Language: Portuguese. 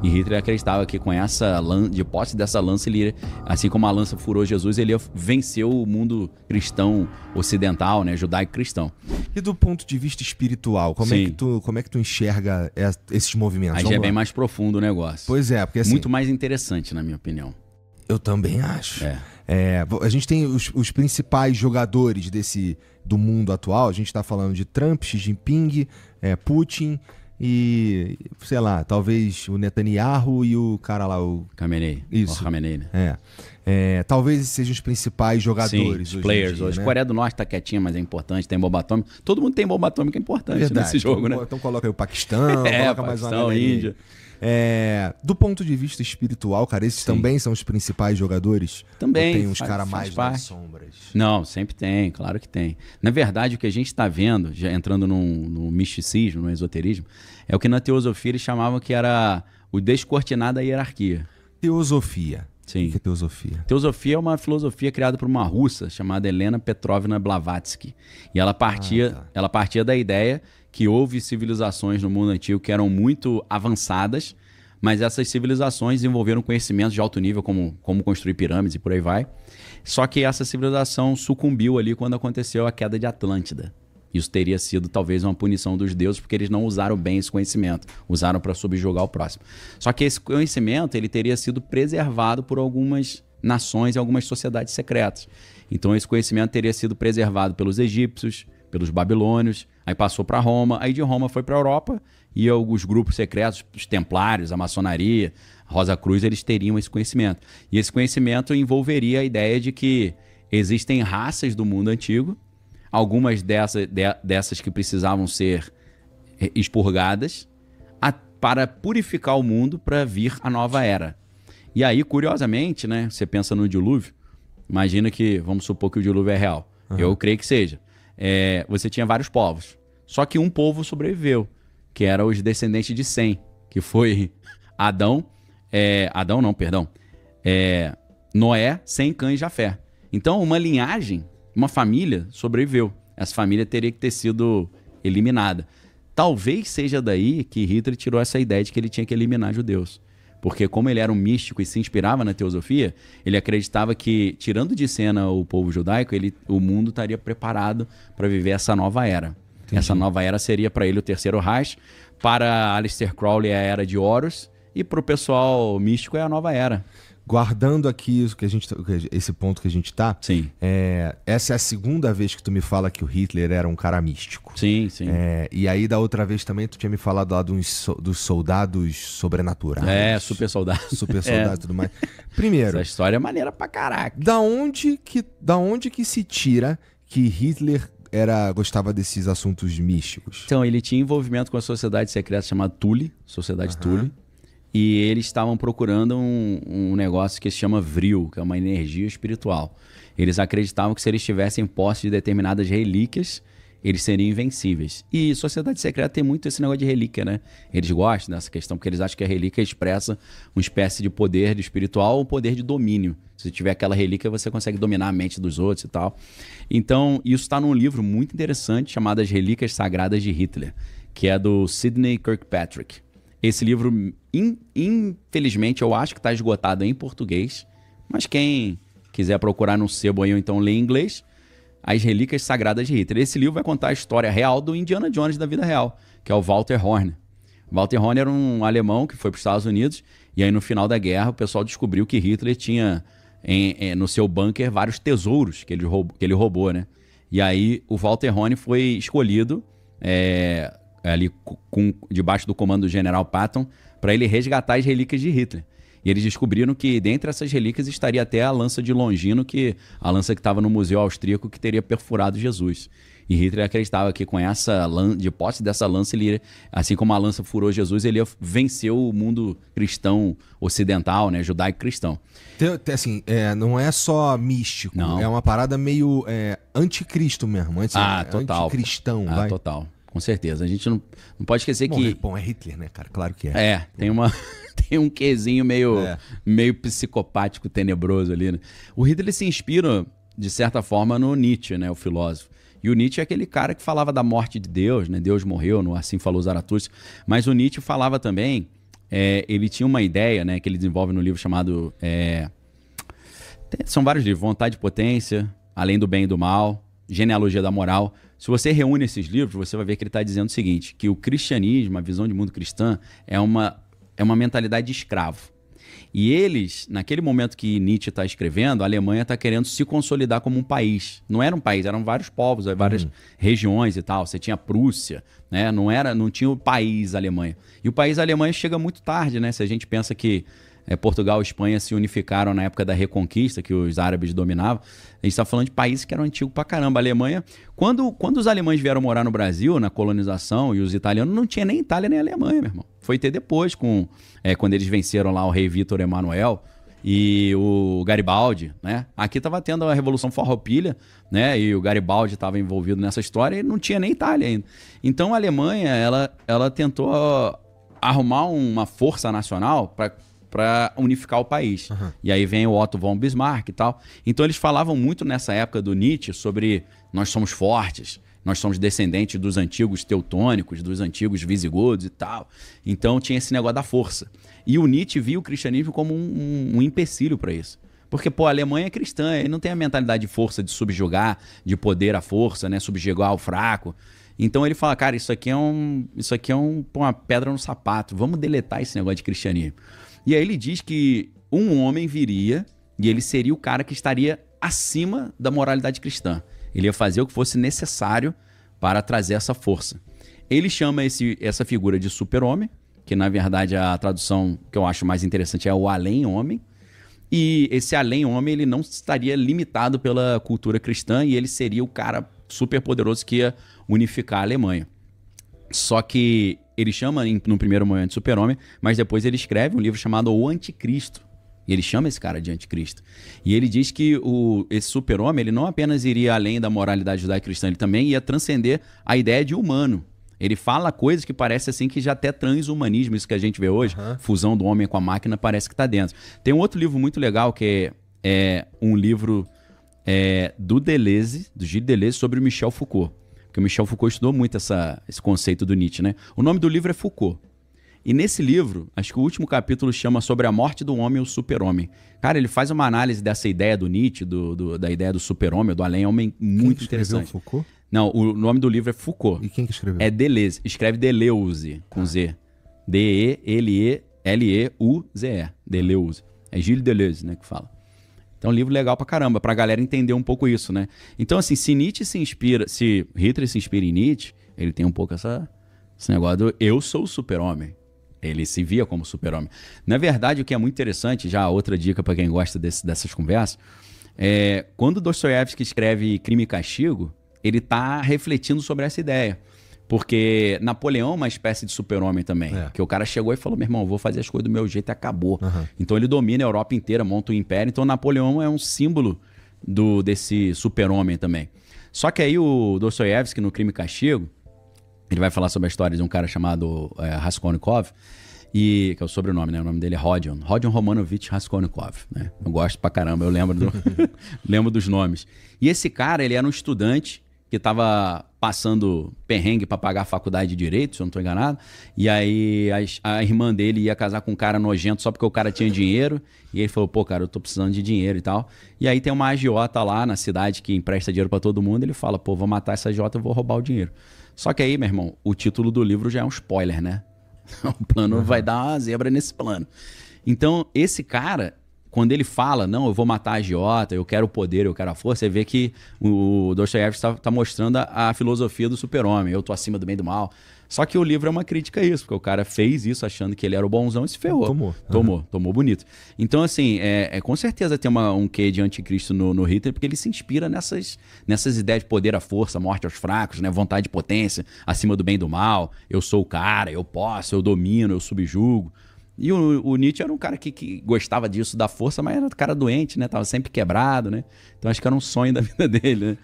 E Hitler acreditava que com essa de posse dessa lança, ele, assim como a lança furou Jesus, ele ia vencer o mundo cristão ocidental, né, judaico-cristão. E do ponto de vista espiritual, como é que tu enxerga esses movimentos? Aí já é bem mais profundo o negócio. Pois é, porque assim... Muito mais interessante, na minha opinião. Eu também acho. A gente tem os principais jogadores do mundo atual. A gente tá falando de Trump, Xi Jinping, Putin e, sei lá, talvez o Netanyahu e o cara lá, o... Khamenei. Isso. O Khamenei, né? Talvez sejam os principais jogadores. Sim, os players hoje. Né? A Coreia do Norte tá quietinha, mas é importante, tem bomba atômica. Todo mundo tem bomba atômica importante nesse jogo, né? Então coloca aí o Paquistão, coloca mais uma galera. Índia. Do ponto de vista espiritual, cara, esses também são os principais jogadores? Também. Ou tem uns caras mais nas sombras? Não, sempre tem, claro que tem. Na verdade, o que a gente está vendo, já entrando no misticismo, no esoterismo, é o que na teosofia eles chamavam que era o descortinar da hierarquia. Teosofia. Sim. O que é teosofia? Teosofia é uma filosofia criada por uma russa chamada Helena Petrovna Blavatsky. E ela partia da ideia que houve civilizações no mundo antigo que eram muito avançadas, mas essas civilizações desenvolveram conhecimentos de alto nível, como construir pirâmides e por aí vai. Só que essa civilização sucumbiu ali quando aconteceu a queda de Atlântida. Isso teria sido talvez uma punição dos deuses, porque eles não usaram bem esse conhecimento, usaram para subjugar o próximo. Só que esse conhecimento ele teria sido preservado por algumas nações e algumas sociedades secretas. Então esse conhecimento teria sido preservado pelos egípcios, pelos babilônios, aí passou para Roma, aí de Roma foi para a Europa, e os grupos secretos, os templários, a maçonaria, a Rosa Cruz, eles teriam esse conhecimento. E esse conhecimento envolveria a ideia de que existem raças do mundo antigo, algumas dessas que precisavam ser expurgadas para purificar o mundo para vir a nova era. E aí, curiosamente, né, você pensa no dilúvio, imagina que, vamos supor que o dilúvio é real. Uhum. Eu creio que seja. Você tinha vários povos. Só que um povo sobreviveu, que era os descendentes de Sem, que foi Noé, Sem, Cã e Jafé. Então, uma linhagem, uma família sobreviveu. Essa família teria que ter sido eliminada. Talvez seja daí que Hitler tirou essa ideia de que ele tinha que eliminar judeus. Porque como ele era um místico e se inspirava na teosofia, ele acreditava que, tirando de cena o povo judaico, o mundo estaria preparado para viver essa nova era. Entendi. Essa nova era seria para ele o terceiro Reich, para Aleister Crowley a era de Horus, e para o pessoal místico é a nova era. Guardando aqui esse ponto que a gente tá, sim. Essa é a segunda vez que tu me fala que o Hitler era um cara místico. Sim, sim. E aí da outra vez também tu tinha me falado lá dos soldados sobrenaturais. Super soldados. Super soldados e tudo mais. Primeiro... Essa história é maneira pra caraca. Da onde que se tira que Hitler gostava desses assuntos místicos? Então, ele tinha envolvimento com a sociedade secreta chamada Thule, Sociedade Thule. E eles estavam procurando um negócio que se chama Vril, que é uma energia espiritual. Eles acreditavam que se eles tivessem posse de determinadas relíquias, eles seriam invencíveis. E sociedade secreta tem muito esse negócio de relíquia, né? Eles gostam dessa questão porque eles acham que a relíquia expressa uma espécie de poder espiritual ou poder de domínio. Se tiver aquela relíquia, você consegue dominar a mente dos outros e tal. Então, isso está num livro muito interessante chamado As Relíquias Sagradas de Hitler, que é do Sidney Kirkpatrick. Esse livro, infelizmente, eu acho que está esgotado em português, mas quem quiser procurar no sebo aí ou então ler em inglês, As Relíquias Sagradas de Hitler. Esse livro vai contar a história real do Indiana Jones da vida real, que é o Walter Horn. Walter Horn era um alemão que foi para os Estados Unidos, e aí no final da guerra o pessoal descobriu que Hitler tinha no seu bunker vários tesouros que ele roubou, né? E aí o Walter Horn foi escolhido... ali debaixo do comando do general Patton, para ele resgatar as relíquias de Hitler. E eles descobriram que dentre essas relíquias estaria até a lança de Longino, a lança que estava no Museu Austríaco, que teria perfurado Jesus. E Hitler acreditava que com de posse dessa lança, assim como a lança furou Jesus, ele ia vencer o mundo cristão ocidental, né, judaico-cristão. Assim, não é só místico, não. É uma parada meio anticristo mesmo. Total. Anticristão, vai. Total. Com certeza. A gente não pode esquecer que... Bom, é Hitler, né, cara? Claro que é. Tem um quezinho meio psicopático, tenebroso ali, né? O Hitler se inspira, de certa forma, no Nietzsche, né, o filósofo. E o Nietzsche é aquele cara que falava da morte de Deus, né? Deus morreu, no Assim Falou Zaratustra. Mas o Nietzsche falava também ele tinha uma ideia, né, que ele desenvolve no livro chamado... são vários livros, Vontade e Potência, Além do Bem e do Mal, Genealogia da Moral. Se você reúne esses livros, você vai ver que ele está dizendo o seguinte, que o cristianismo, a visão de mundo cristã, é uma mentalidade de escravo. E eles, naquele momento que Nietzsche está escrevendo, a Alemanha está querendo se consolidar como um país. Não era um país, eram vários povos, várias regiões e tal. Você tinha a Prússia, né? Não tinha o país Alemanha. E o país Alemanha chega muito tarde, né? Se a gente pensa que Portugal e Espanha se unificaram na época da Reconquista, que os árabes dominavam, a gente está falando de países que eram antigos pra caramba. A Alemanha, quando os alemães vieram morar no Brasil, na colonização, e os italianos, não tinha nem Itália nem Alemanha, meu irmão. Foi ter depois, quando eles venceram lá o rei Vítor Emanuel e o Garibaldi, né? Aqui estava tendo a Revolução Farroupilha, né? E o Garibaldi estava envolvido nessa história e não tinha nem Itália ainda. Então a Alemanha, ela tentou arrumar uma força nacional para unificar o país. E aí vem o Otto von Bismarck e tal. Então eles falavam muito nessa época do Nietzsche sobre nós somos fortes, nós somos descendentes dos antigos teutônicos, dos antigos visigodos e tal. Então tinha esse negócio da força. E o Nietzsche via o cristianismo como um empecilho para isso. Porque, a Alemanha é cristã, ele não tem a mentalidade de força, de subjugar, de poder à força, né? Subjugar o fraco. Então ele fala, cara, isso aqui é uma pedra no sapato, vamos deletar esse negócio de cristianismo. E aí ele diz que um homem viria e ele seria o cara que estaria acima da moralidade cristã. Ele ia fazer o que fosse necessário para trazer essa força. Ele chama essa figura de super-homem, que na verdade a tradução que eu acho mais interessante é o além-homem. E esse além-homem ele não estaria limitado pela cultura cristã e ele seria o cara super poderoso que ia unificar a Alemanha. Só que ele chama, no primeiro momento, de super-homem, mas depois ele escreve um livro chamado O Anticristo. E ele chama esse cara de anticristo. E ele diz que esse super-homem ele não apenas iria além da moralidade judaico-cristã, ele também ia transcender a ideia de humano. Ele fala coisas que parece assim que já até transhumanismo, isso que a gente vê hoje, fusão do homem com a máquina, parece que está dentro. Tem um outro livro muito legal que é um livro do Gilles Deleuze, sobre o Michel Foucault. Porque o Michel Foucault estudou muito esse conceito do Nietzsche, né? O nome do livro é Foucault. E nesse livro, acho que o último capítulo chama sobre a morte do homem e o super-homem. Cara, ele faz uma análise dessa ideia do Nietzsche, da ideia do super-homem, do além-homem, muito interessante. Foucault? Não, o nome do livro é Foucault. E quem que escreveu? É Deleuze. Escreve Deleuze, com Z. D-E-L-E-L-E-U-Z-E. Deleuze. É Gilles Deleuze, né, que fala. Então, um livro legal pra caramba, pra galera entender um pouco isso, né? Então, assim, se Hitler se inspira em Nietzsche, ele tem um pouco esse negócio do eu sou o super-homem. Ele se via como super-homem. Na verdade, o que é muito interessante, já outra dica para quem gosta dessas conversas, quando Dostoiévski escreve Crime e Castigo, ele está refletindo sobre essa ideia. Porque Napoleão é uma espécie de super-homem também. Que o cara chegou e falou, meu irmão, eu vou fazer as coisas do meu jeito e acabou. Então ele domina a Europa inteira, monta um império. Então Napoleão é um símbolo desse super-homem também. Só que aí o Dostoiévski, no Crime e Castigo, ele vai falar sobre a história de um cara chamado Raskolnikov, que é o sobrenome, né? O nome dele é Rodion Romanovich Raskolnikov, né? Eu gosto pra caramba, eu lembro, lembro dos nomes. E esse cara, ele era um estudante que estava passando perrengue para pagar a faculdade de Direito, se eu não estou enganado, e aí a irmã dele ia casar com um cara nojento só porque o cara tinha dinheiro, e ele falou, pô, cara, eu tô precisando de dinheiro e tal. E aí tem uma agiota lá na cidade que empresta dinheiro para todo mundo, ele fala, pô, vou matar essa agiota, eu vou roubar o dinheiro. Só que aí, meu irmão, o título do livro já é um spoiler, né? O plano vai dar uma zebra nesse plano. Então, esse cara, quando ele fala, não, eu vou matar a agiota, eu quero o poder, eu quero a força, você vê que o Dostoiévski está mostrando a filosofia do super-homem, eu tô acima do bem e do mal. Só que o livro é uma crítica a isso, porque o cara fez isso achando que ele era o bonzão e se ferrou. Tomou bonito. Então, assim, com certeza tem um quê de anticristo no Hitler, porque ele se inspira nessas ideias de poder à força, morte aos fracos, né? Vontade de potência, acima do bem e do mal, eu sou o cara, eu posso, eu domino, eu subjugo. E o Nietzsche era um cara que gostava disso, da força, mas era um cara doente, né? Tava sempre quebrado, né? Então acho que era um sonho da vida dele, né?